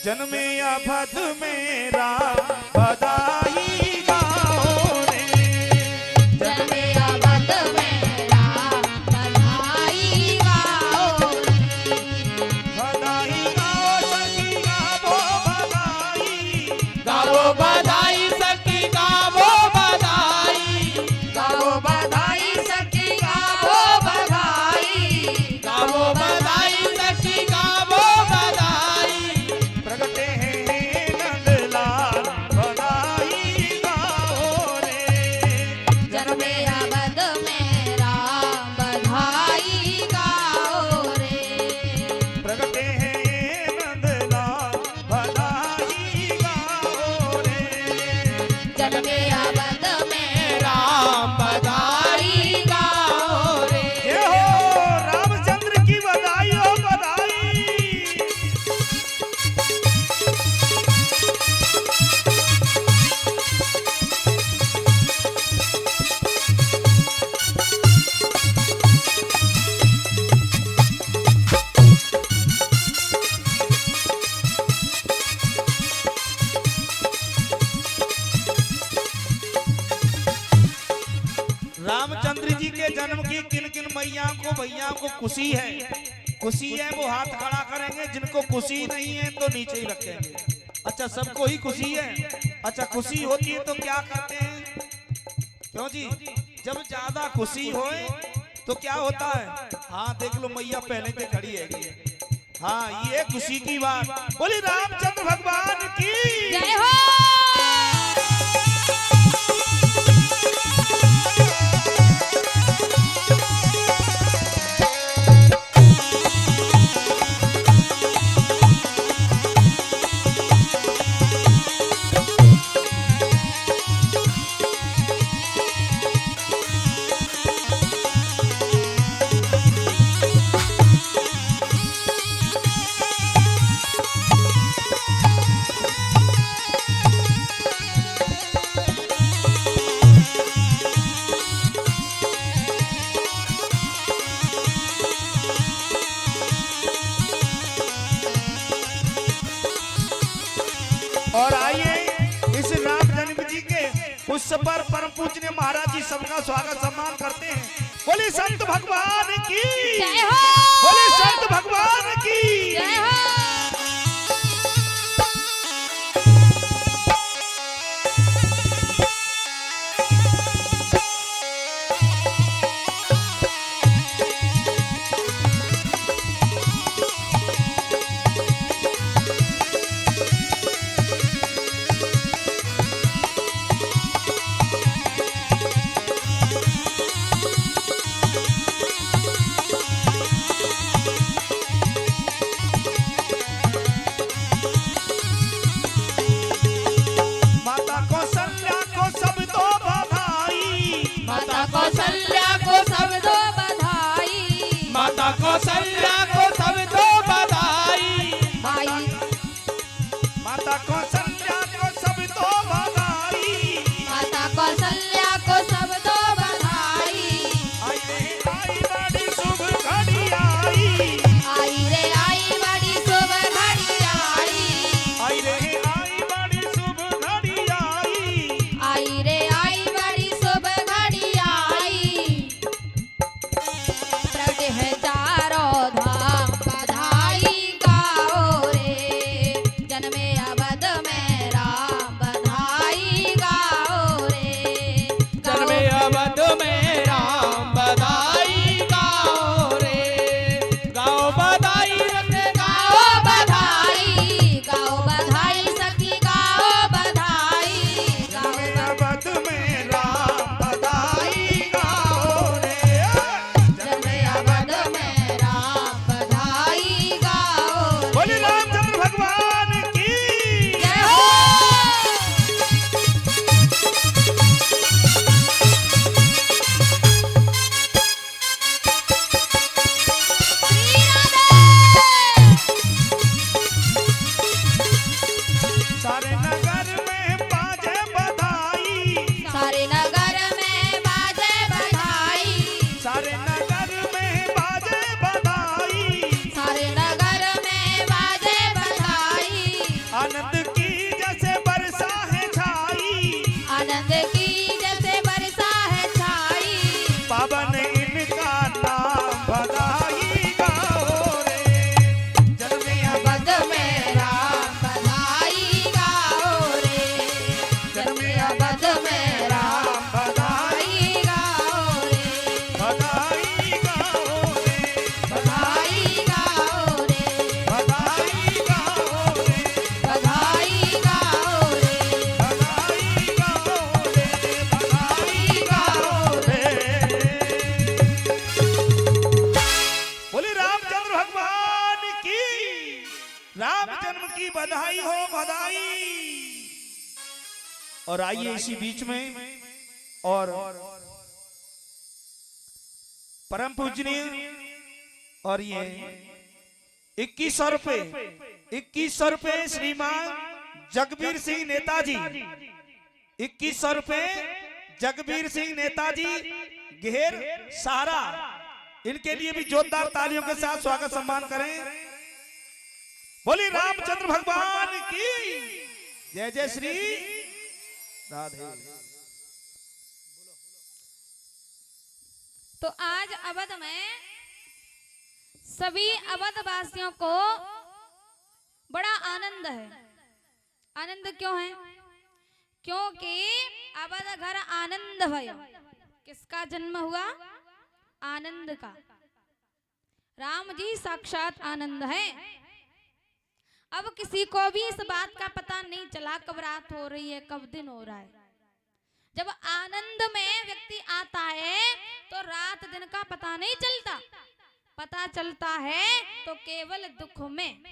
जन्मे अवध में राम बधाई गाओ रे। जन्मे अवध में राम बधाई गाओ रे। बधाई गाओ सखी गावो बधाई, गाओ बधाई सखी गाओ बधाई। गाओ बधाई सखी गाओ बधाई। गाओ बधाई सखी गाओ बधाई। प्रगटे हैं नंदलाल बधाई गाओ रे। जन्मे अवध में राम बधाई गाओ रे। प्रगटे हैं नंदलाल बधाई गाओ रे। जन्मे अवध में राम बधाई गाओ रे। ये हो रामचंद्र की बधाई हो बधाई। रामचंद्र जी के जन्म की किन किन मैया को भैया को खुशी है, खुशी है वो हाथ खड़ा करेंगे, जिनको खुशी नहीं है तो नीचे ही रखेंगे। अच्छा सबको ही खुशी है। अच्छा खुशी होती है तो क्या करते हैं, क्यों जी? जब ज्यादा खुशी होए तो क्या होता है? हाँ देख लो मैया पहले से खड़ी है। हाँ ये खुशी की बात। बोली रामचंद्र भगवान की जय हो। और आइए इस राम जन्म जी के उत्सव पर परम पूजनीय महाराज जी सबका स्वागत सम्मान करते हैं। बोले संत भगवान की जय हो। बोले संत भगवान की जय हो। बधाई गाओ रे, बधाई गाओ रे, बधाई गाओ रे, बधाई गाओ रे, बधाई गाओ रे, बधाई गाओ रे। बोले रामचंद्र भगवान की, राम जन्म की बधाई हो, बधाई। और आइए इसी बीच में और परम पूजनीय और ये 2100 रुपए 2100 रुपए श्रीमान जगबीर सिंह नेताजी, 2100 रुपए जगबीर सिंह नेताजी घेर सहारा, इनके लिए भी जोरदार तालियों के साथ स्वागत सम्मान करें। बोली रामचंद्र भगवान की जय, जय श्री राधे। तो आज अवध में सभी अवध वासियों को बड़ा आनंद है। आनंद क्यों है? क्योंकि अवध घर आनंद भय। किसका जन्म हुआ? आनंद का। राम जी साक्षात आनंद है। अब किसी को भी इस बात का पता नहीं चला कब रात हो रही है, कब दिन हो रहा है। जब आनंद में व्यक्ति आता है तो रात दिन का पता नहीं चलता, पता चलता है तो केवल दुख में।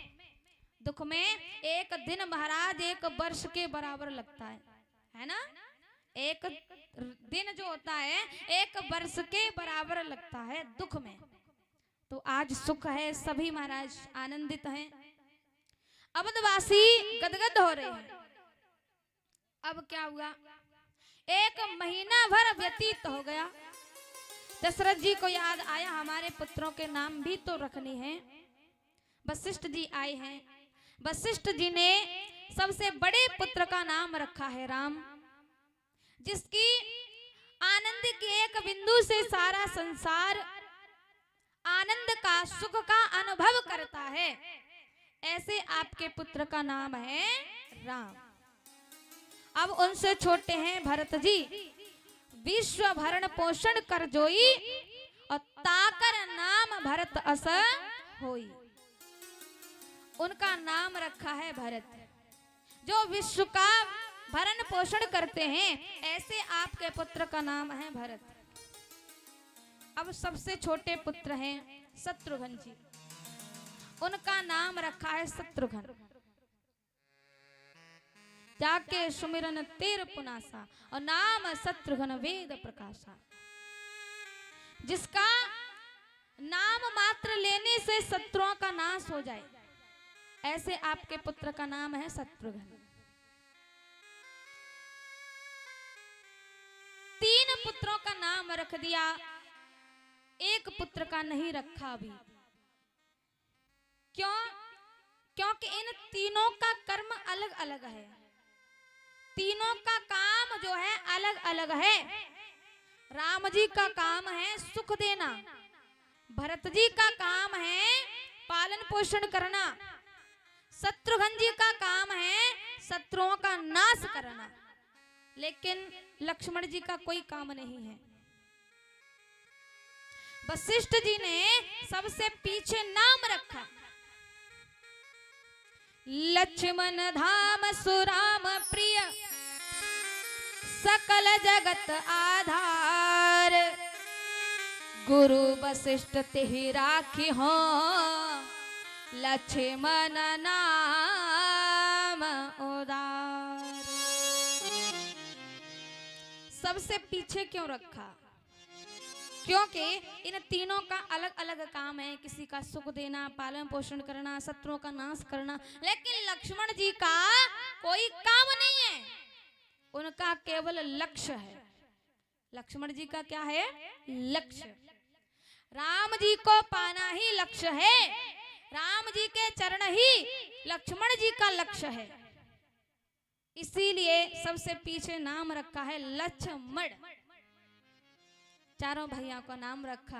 दुख में एक दिन महाराज एक वर्ष के बराबर लगता है ना? एक दिन जो होता है एक वर्ष के बराबर लगता है दुख में। तो आज सुख है, सभी महाराज आनंदित हैं, अवधवासी गदगद हो रहे हैं। अब क्या हुआ? एक महीना भर व्यतीत हो गया। दशरथ जी को याद आया हमारे पुत्रों के नाम भी तो रखने हैं। वशिष्ठ जी आए हैं। वशिष्ठ जी ने सबसे बड़े पुत्र का नाम रखा है राम, जिसकी आनंद के एक बिंदु से सारा संसार आनंद का, सुख का अनुभव करता है। ऐसे आपके पुत्र का नाम है राम। अब उनसे छोटे हैं भरत जी। विश्व भरण पोषण कर जोई और ताकर नाम भरत अस होई। उनका नाम रखा है भरत। जो विश्व का भरण पोषण करते हैं, ऐसे आपके पुत्र का नाम है भरत। अब सबसे छोटे पुत्र हैं शत्रुघ्न जी। उनका नाम रखा है शत्रुघ्न। जाके सुमिरन तेर पुनासा और नाम शत्रुघ्न वेद प्रकाशा। जिसका नाम मात्र लेने से शत्रुओं का नाश हो जाए, ऐसे आपके पुत्र का नाम है शत्रुघ्न। 3 पुत्रों का नाम रख दिया, एक पुत्र का नहीं रखा अभी। क्यों? क्योंकि इन तीनों का कर्म अलग अलग है, तीनों का काम जो है अलग अलग है। राम जी का काम है सुख देना, भरत जी का काम है पालन पोषण करना, शत्रुघ्न जी का काम है शत्रुओं का नाश करना। लेकिन लक्ष्मण जी का कोई काम नहीं है। वशिष्ठ जी ने सबसे पीछे नाम रखा लक्ष्मण धाम सुराम प्रिय सकल जगत आधार। गुरु वशिष्ठ तेहि राखी हो लक्ष्मण नाम उदार। सबसे पीछे क्यों रखा? क्योंकि इन तीनों का अलग अलग काम है। किसी का सुख देना, पालन पोषण करना, शत्रुओं का नाश करना। लेकिन लक्ष्मण जी का कोई काम नहीं है, उनका केवल लक्ष्य है। लक्ष्मण जी का क्या है? लक्ष्य। राम जी को पाना ही लक्ष्य है। राम जी के चरण ही लक्ष्मण जी का लक्ष्य है। इसीलिए सबसे पीछे नाम रखा है लक्ष्मण। चारों भैया का नाम रखा।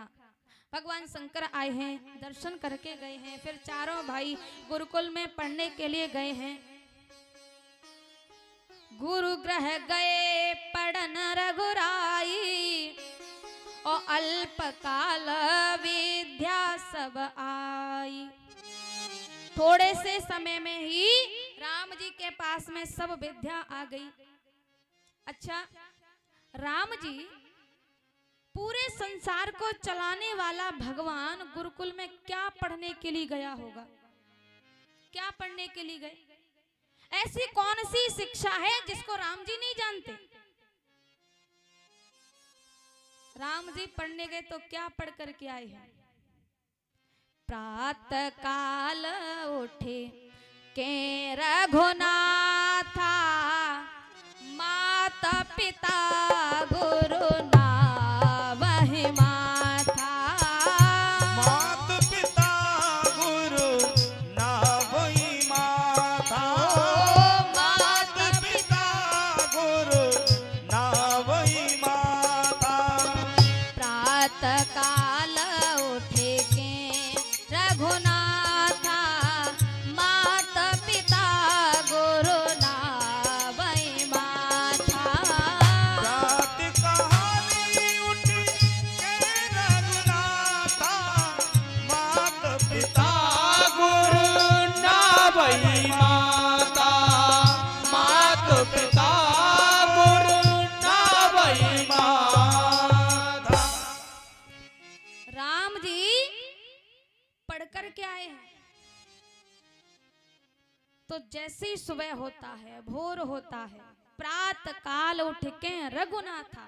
भगवान शंकर आए हैं, दर्शन करके गए हैं, फिर चारों भाई गुरुकुल में पढ़ने के लिए गए हैं। गुरु ग्रह गए पढ़न रघुराई, और अल्पकाल विद्या सब आई। थोड़े से समय में ही राम जी के पास में सब विद्या आ गई। अच्छा, राम जी पूरे संसार को चलाने वाला भगवान गुरुकुल में क्या पढ़ने के लिए गया होगा? क्या पढ़ने के लिए गए? ऐसी कौन सी शिक्षा है जिसको राम जी नहीं जानते? राम जी पढ़ने गए तो क्या पढ़ करके आए हैं? प्रातः काल उठे के रघुनाथा, माता पिता गुरु नावहि माथा। मात पिता गुरु नावहि माथा। मात पिता गुरु नावहि माथा। प्रातः काल उठे के रघुनाथा, माता पिता गुरु नावहि माथा। प्रातः काल उठ के रघुनाथा, मात पिता गुरु नावहि माता। मात पिता गुरु नावहि माता। राम जी पढ़ कर के आए हैं तो जैसे ही सुबह होता है, भोर होता है, प्रातः काल उठ के रघुनाथा,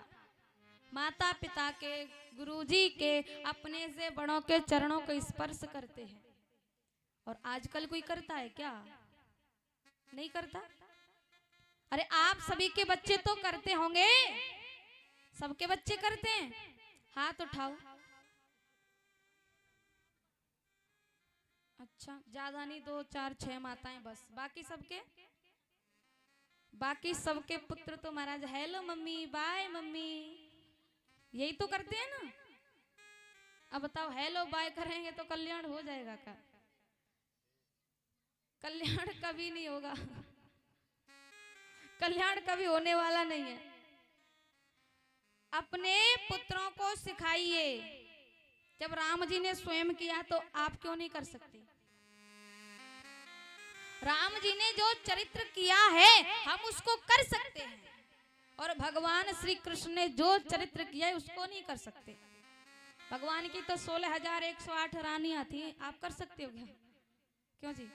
माता पिता के, गुरुजी के, अपने से बड़ों के चरणों को स्पर्श करते हैं। और आजकल कोई करता है क्या? नहीं करता। अरे आप सभी के बच्चे तो करते होंगे, सबके बच्चे करते हैं, हाथ उठाओ। अच्छा, ज्यादा नहीं, 2 4 6 माताएं बस। बाकी सबके पुत्र तो महाराज हेलो मम्मी, बाय मम्मी, यही तो करते हैं ना। अब बताओ, हेलो बाय करेंगे तो कल्याण हो जाएगा क्या? कल्याण कभी नहीं होगा। कल्याण कभी होने वाला नहीं है। अपने पुत्रों को सिखाइए। जब राम जी ने स्वयं किया तो आप क्यों नहीं कर सकते? राम जी ने जो चरित्र किया है हम उसको कर सकते हैं, और भगवान श्री कृष्ण ने जो चरित्र किया है उसको नहीं कर सकते। भगवान की तो 16,108 रानियां थी, आप कर सकते हो क्या? क्यों जी?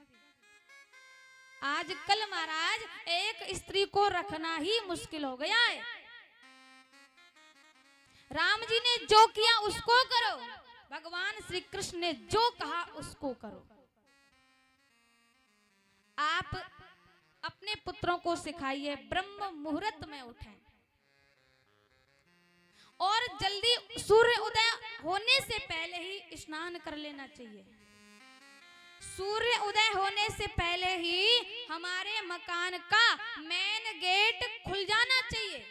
आजकल महाराज एक स्त्री को रखना ही मुश्किल हो गया है। राम जी ने जो किया उसको करो, भगवान श्री कृष्ण ने जो कहा उसको करो। आप अपने पुत्रों को सिखाइए ब्रह्म मुहूर्त में उठें, और जल्दी सूर्य उदय होने से पहले ही स्नान कर लेना चाहिए। सूर्य उदय होने से पहले ही हमारे मकान का मेन गेट खुल जाना चाहिए।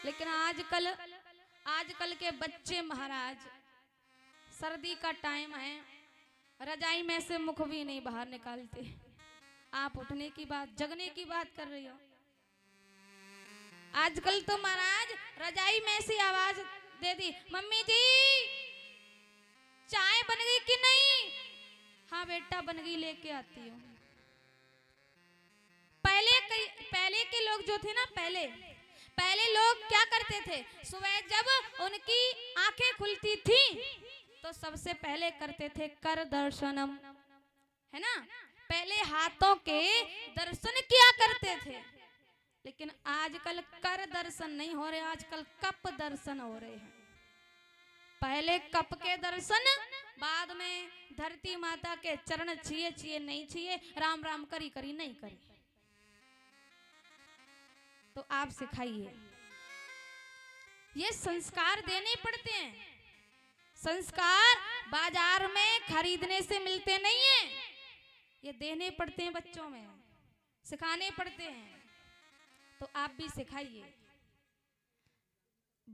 लेकिन आजकल के बच्चे महाराज, सर्दी का टाइम है, रजाई में से मुख भी नहीं बाहर निकालते। आप उठने की बात, जगने की बात कर रही हो। आजकल तो महाराज रजाई में से आवाज दे दी, मम्मी जी चाय बन गई कि नहीं? हाँ बेटा बन गई, लेके आती हूँ। पहले के लोग जो थे ना, पहले लोग क्या करते थे? सुबह जब उनकी आंखें खुलती थी तो सबसे पहले करते थे कर दर्शनम, है ना? पहले हाथों के दर्शन किया करते थे। लेकिन आजकल कर दर्शन नहीं हो रहे, आजकल कप दर्शन हो रहे हैं। पहले कप के दर्शन, बाद में धरती माता के चरण छिए नहीं छिए, राम राम करी करी नहीं करी। तो आप सिखाइए। ये संस्कार देने पड़ते हैं। संस्कार बाजार में खरीदने से मिलते नहीं है, ये देने पड़ते हैं, बच्चों में सिखाने पड़ते हैं। तो आप भी सिखाइए।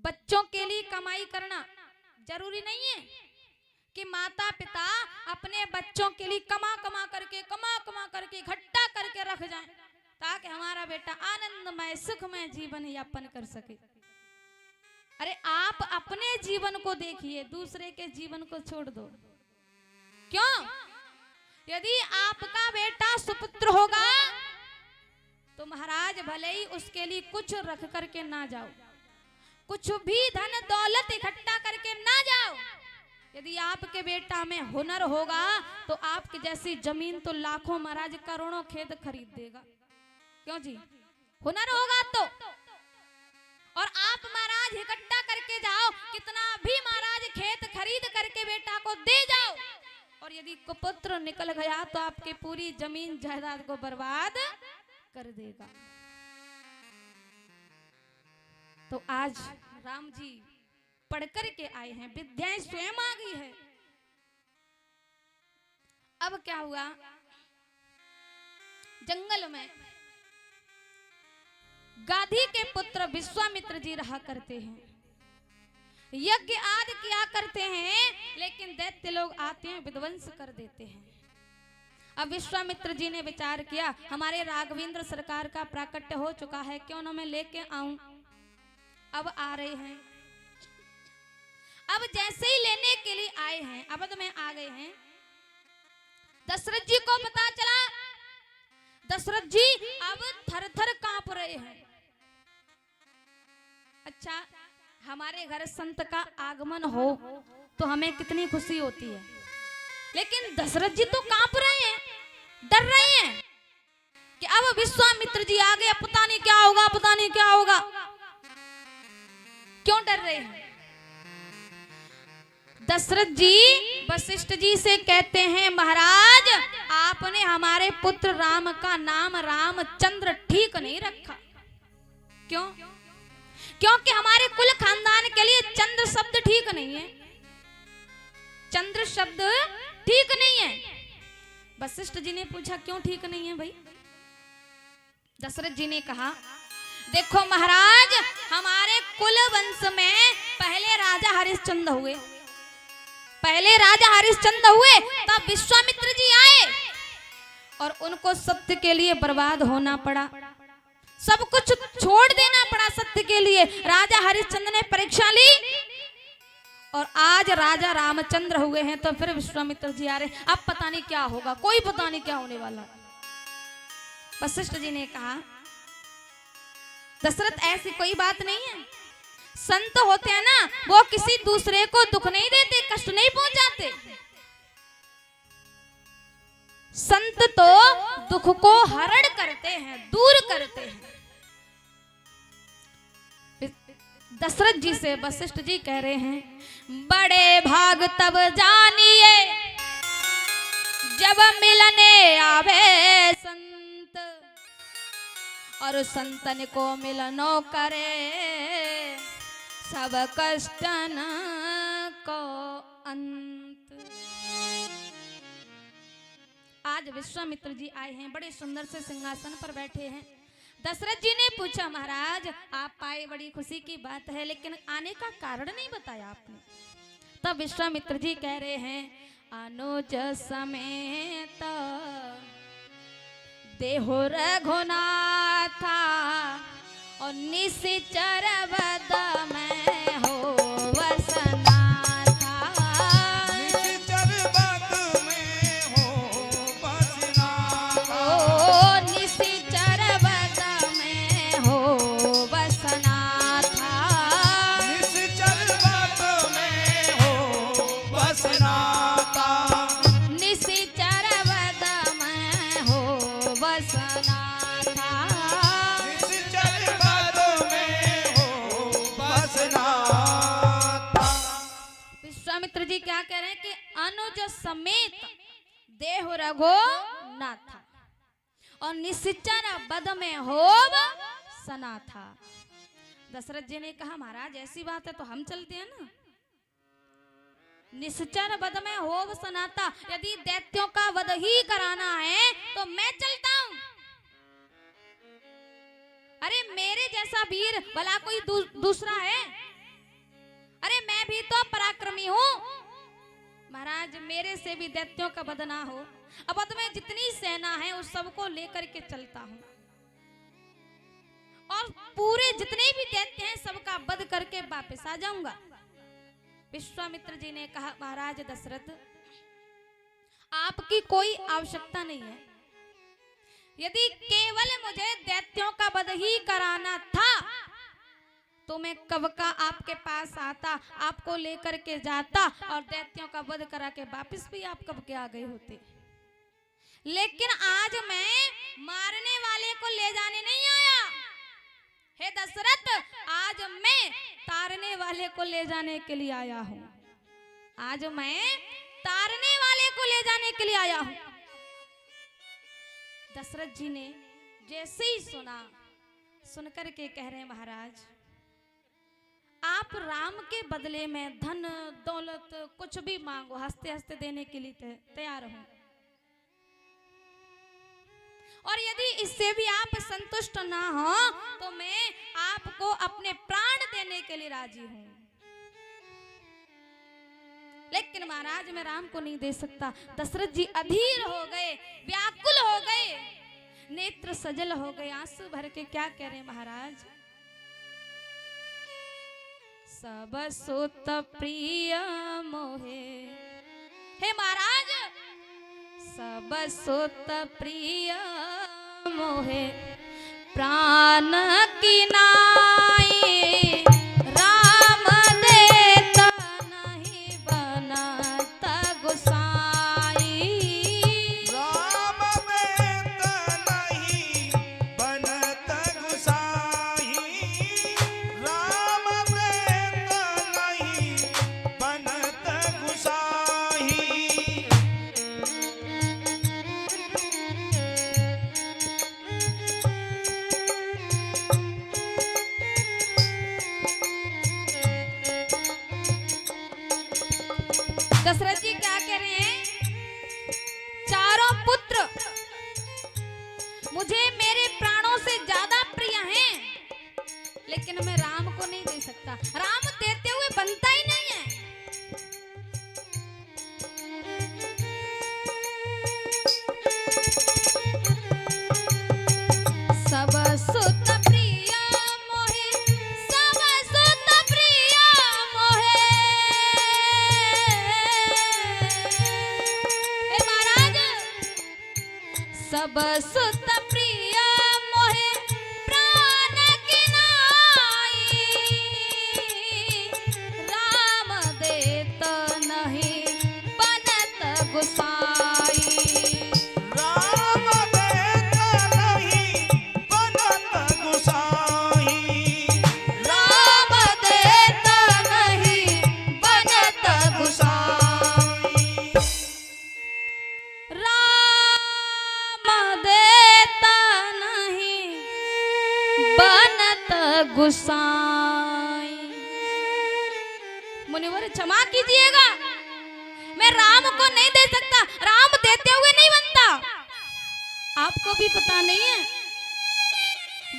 बच्चों के लिए कमाई करना जरूरी नहीं है कि माता पिता अपने बच्चों के लिए कमा कमा करके इकट्ठा करके रख जाएं। ताकि हमारा बेटा आनंदमय सुखमय जीवन यापन कर सके। अरे आप अपने जीवन को देखिए, दूसरे के जीवन को छोड़ दो। क्यों? यदि आपका बेटा सुपुत्र होगा तो महाराज भले ही उसके लिए कुछ रख करके ना जाओ, कुछ भी धन दौलत इकट्ठा करके ना जाओ। यदि आपके बेटा में हुनर होगा तो आपकी जैसी जमीन तो लाखों महाराज करोड़ों खेत खरीद देगा। क्यों जी? हुनर होगा तो। और आप महाराज इकट्ठा करके जाओ, कितना भी महाराज खेत खरीद करके बेटा को दे जाओ, और यदि कुपुत्र निकल गया तो आपकी पूरी जमीन जायदाद को बर्बाद कर देगा। तो आज राम जी पढ़ करके आए हैं, विद्याएं स्वयं आ गई है। अब क्या हुआ? जंगल में गाधी के पुत्र विश्वामित्र जी रहा करते हैं, यज्ञ आदि किया करते हैं, लेकिन दैत्य लोग आते हैं विध्वंस कर देते हैं। अब विश्वामित्र जी ने विचार किया, हमारे राघवेंद्र सरकार का प्राकट्य हो चुका है, क्यों ना मैं लेके आऊं। अब आ रहे हैं। अब जैसे ही लेने के लिए आए हैं, अब तो में आ गए हैं, दशरथ जी को पता चला। दशरथ जी अब थर थर कांप रहे हैं। अच्छा, हमारे घर संत का आगमन हो तो हमें कितनी खुशी होती है, लेकिन दशरथ जी तो कांप रहे हैं, डर रहे हैं कि अब विश्वामित्र जी आ गए, पता नहीं क्या होगा, पता नहीं क्या होगा। क्यों डर रहे हैं? दशरथ जी वशिष्ठ जी से कहते हैं, महाराज आपने हमारे पुत्र राम का नाम रामचंद्र ठीक नहीं रखा। क्यों? क्योंकि हमारे कुल खानदान के लिए चंद्र शब्द ठीक नहीं है, चंद्र शब्द ठीक नहीं है। वशिष्ठ जी ने पूछा, क्यों ठीक नहीं है भाई? दशरथ जी ने कहा, देखो महाराज, हमारे कुल वंश में पहले राजा हरिश्चंद्र हुए, पहले राजा हरिश्चंद्र हुए, तब विश्वामित्र जी आए और उनको सत्य के लिए बर्बाद होना पड़ा, सब कुछ छोड़ देना पड़ा सत्य के लिए। राजा हरिश्चंद्र ने परीक्षा ली और आज राजा रामचंद्र हुए हैं, तो फिर विश्वामित्र जी आ रहे। अब पता नहीं क्या होगा, कोई पता नहीं क्या होने वाला। वशिष्ठ जी ने कहा, दशरथ ऐसी कोई बात नहीं है, संत होते हैं ना, वो किसी दूसरे को दुख नहीं देते, कष्ट नहीं पहुंचाते। संत तो दुख को हरण करते हैं, दूर करते हैं। दशरथ जी से वशिष्ठ जी कह रहे हैं, बड़े भाग तब जानिए जब मिलने आवे संत, और संतन को मिलनो करे सब कष्टन को अंत। आज विश्वामित्र जी आए हैं, बड़े सुंदर से सिंहासन पर बैठे हैं। दशरथ जी ने पूछा, महाराज आप आए, बड़ी खुशी की बात है, लेकिन आने का कारण नहीं बताया आपने। तब विश्वामित्र जी कह रहे हैं, अनुज समेत देहो रघुनाथा, और निशिचर बद में हो वसनाथा, निशिचर बद में हो वसनाथा, ओ निशिचर बद में हो वसनाथा, निशिचर बद में हो वसनाथा, निशिचर बद में हो वसनाथा, निशिचर बद में हो वसनाथा। विश्वामित्र जी क्या कह रहे हैं कि अनुज समेत देह रघो नाथा, और निश्चर बद में होव सना था। दशरथ जी ने कहा, महाराज ऐसी बात है तो हम चलते हैं ना। निश्चर बद में होव सनाता, यदि दैत्यों का वध ही कराना है तो मैं चलता हूं। अरे मेरे जैसा वीर भला कोई दूसरा है? अरे मैं भी तो पराक्रमी हूं। महाराज मेरे से भी दैत्यों का वध ना हो। अब में जितनी सेना है उस सबको लेकर के चलता हूं। और पूरे जितने भी दैत्य हैं सबका वध करके वापस आ जाऊंगा। विश्वामित्र जी ने कहा, महाराज दशरथ, आपकी कोई आवश्यकता नहीं है। यदि केवल मुझे दैत्यों का वध ही कराना था तो मैं कब का आपके पास आता, आपको लेकर के जाता और दैत्यों का वध करा के वापस भी आप कब के आ गए होते। लेकिन आज मैं मारने वाले को ले जाने नहीं आया। हे दशरथ, आज मैं तारने वाले को ले जाने के लिए आया हूं। आज मैं तारने वाले को ले जाने के लिए आया हूं। दशरथ जी ने जैसे ही सुना, सुनकर के कह रहे हैं, महाराज आप राम के बदले में धन दौलत कुछ भी मांगो, हंसते हंसते देने के लिए तैयार हूं। और यदि इससे भी आप संतुष्ट ना हो तो मैं आपको अपने प्राण देने के लिए राजी हूं। लेकिन महाराज मैं राम को नहीं दे सकता। दशरथ जी अधीर हो गए, व्याकुल हो गए, नेत्र सजल हो गए, आंसू भर के क्या कह रहे हैं महाराज। सब सुत प्रिय मोहे, हे महाराज सब सुत प्रिय मोहे प्राण की नाई, राम देत नहीं बनत गुसाई। राम देत नहीं बनत गुसाई, राम देत नहीं बनत गुसाई। दशरथ जी क्या कह रहे हैं, चारों पुत्र मुझे मेरे प्राणों से ज्यादा प्रिय हैं, लेकिन मैं राम को नहीं दे सकता। राम देते हुए बनता ही नहीं है। सब सुत प्रिय मोहे, सब सुत प्रिय मोहे। हे महाराज सब सुत प्रिय मोहे प्राण की नाई, राम देत नहीं बनत गुसाई। राम देत नहीं बनत गुसाई, राम देत नहीं बनत गुसाई। राम देत नहीं बनत गुसाई। मुनिवर क्षमा कीजिएगा, मैं राम को नहीं दे सकता। राम देते हुए नहीं बनता। आपको भी पता नहीं है,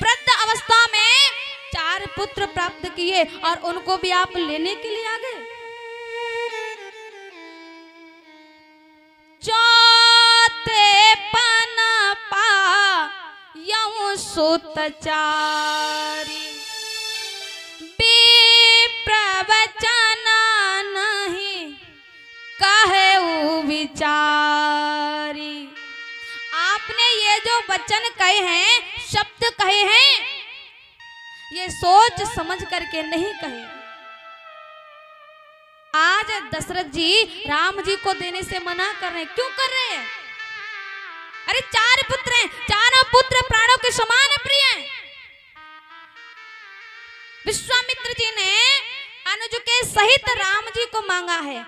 वृद्ध अवस्था में 4 पुत्र प्राप्त किए और उनको भी आप लेने के लिए आ गए। चौथे पन पा यऊ सुतचारी, प्रवचन नहीं कहे विचारी। आपने ये जो वचन कहे हैं, शब्द कहे हैं, ये सोच समझ करके नहीं कहे। आज दशरथ जी राम जी को देने से मना कर रहे हैं। क्यों कर रहे हैं? अरे 4 पुत्र हैं, चारों पुत्र प्राणों के समान प्रिय हैं। विश्वामित्र जी ने अनुज के सहित राम जी को मांगा है,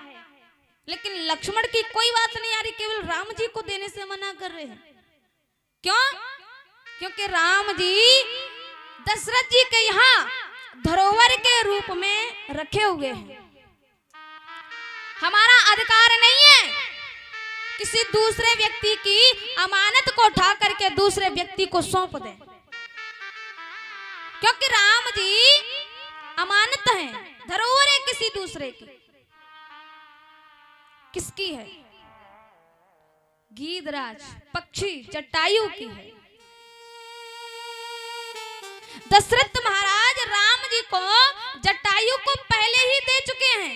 लेकिन लक्ष्मण की कोई बात नहीं आ रही, केवल राम जी को देने से मना कर रहे हैं। क्यों? क्योंकि राम जी दशरथ जी के यहाँ धरोहर के रूप में रखे हुए हैं। हमारा अधिकार नहीं है किसी दूसरे व्यक्ति की अमानत को उठा करके दूसरे व्यक्ति को सौंप दें, क्योंकि राम जी अमानत हैं, धरोहर है किसी दूसरे की। किसकी है? गीधराज पक्षी जटायु की है। दशरथ महाराज राम जी को जटायु को पहले ही दे चुके हैं।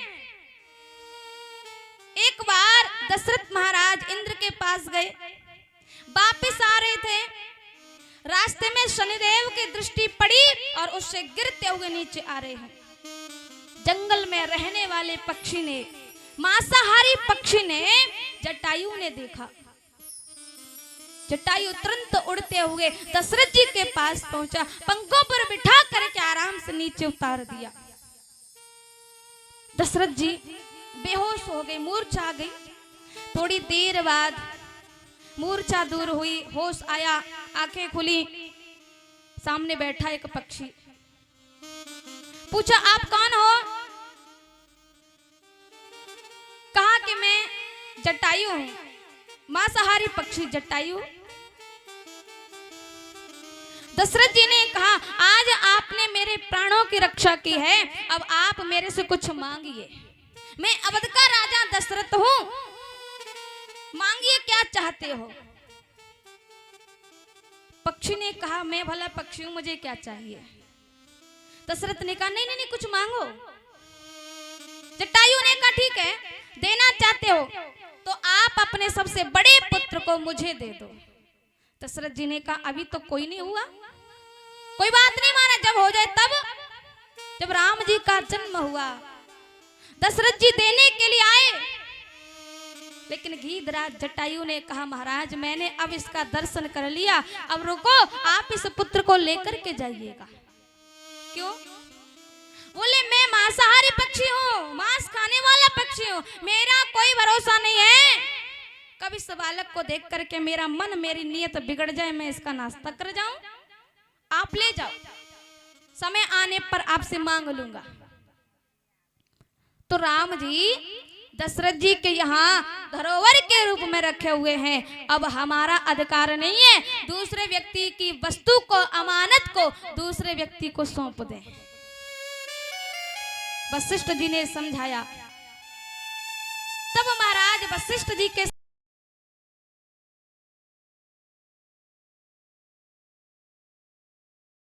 एक बार दशरथ महाराज इंद्र के पास गए, वापस आ रहे थे, रास्ते में शनिदेव की दृष्टि पड़ी और उससे गिरते हुए नीचे आ रहे हैं। जंगल में रहने वाले पक्षी ने, मांसाहारी पक्षी ने, जटायु ने देखा। जटायु तुरंत उड़ते हुए दशरथ जी के पास पहुंचा, पंखों पर बिठा करके आराम से नीचे उतार दिया। दशरथ जी बेहोश हो गए, मूर्छा आ गई। थोड़ी देर बाद मूर्छा दूर हुई, होश आया, आंखें खुली, सामने बैठा एक पक्षी। पूछा, आप कौन हो? कहा कि मैं जटायु हूं, मांसाहारी पक्षी जटायु। दशरथ जी ने कहा, आज आपने मेरे प्राणों की रक्षा की है, अब आप मेरे से कुछ मांगिए। मैं अवध का राजा दशरथ हूं, मांगिए क्या चाहते हो। पक्षी ने कहा, मैं भला पक्षी हूं, मुझे क्या चाहिए। दशरथ ने कहा, नहीं नहीं नहीं, कुछ मांगो। जटायु ने कहा, ठीक है, देना चाहते हो तो आप अपने सबसे बड़े पुत्र को मुझे दे दो। दशरथ जी ने कहा, अभी तो कोई नहीं हुआ, कोई बात नहीं, माना जब हो जाए तब। जब राम जी का जन्म हुआ, दशरथ जी देने के लिए आए, लेकिन गीधराज जटायु ने कहा, महाराज मैंने अब इसका दर्शन कर लिया, अब रुको, आप इस पुत्र को लेकर के जाइएगा। क्यों? बोले, मैं मांसाहारी पक्षी हूँ, मांस खाने वाला पक्षी हूँ, मेरा कोई भरोसा नहीं है, कभी इस बालक को देख करके मेरा मन, मेरी नीयत बिगड़ जाए, मैं इसका नाश्ता कर जाऊं। आप ले जाओ, समय आने पर आपसे मांग लूंगा। तो राम जी दशरथ जी के यहाँ धरोहर के रूप में रखे हुए हैं। अब हमारा अधिकार नहीं है दूसरे व्यक्ति की वस्तु को, अमानत को दूसरे व्यक्ति को सौंप दें। वशिष्ठ जी ने समझाया। तब महाराज वशिष्ठ जी के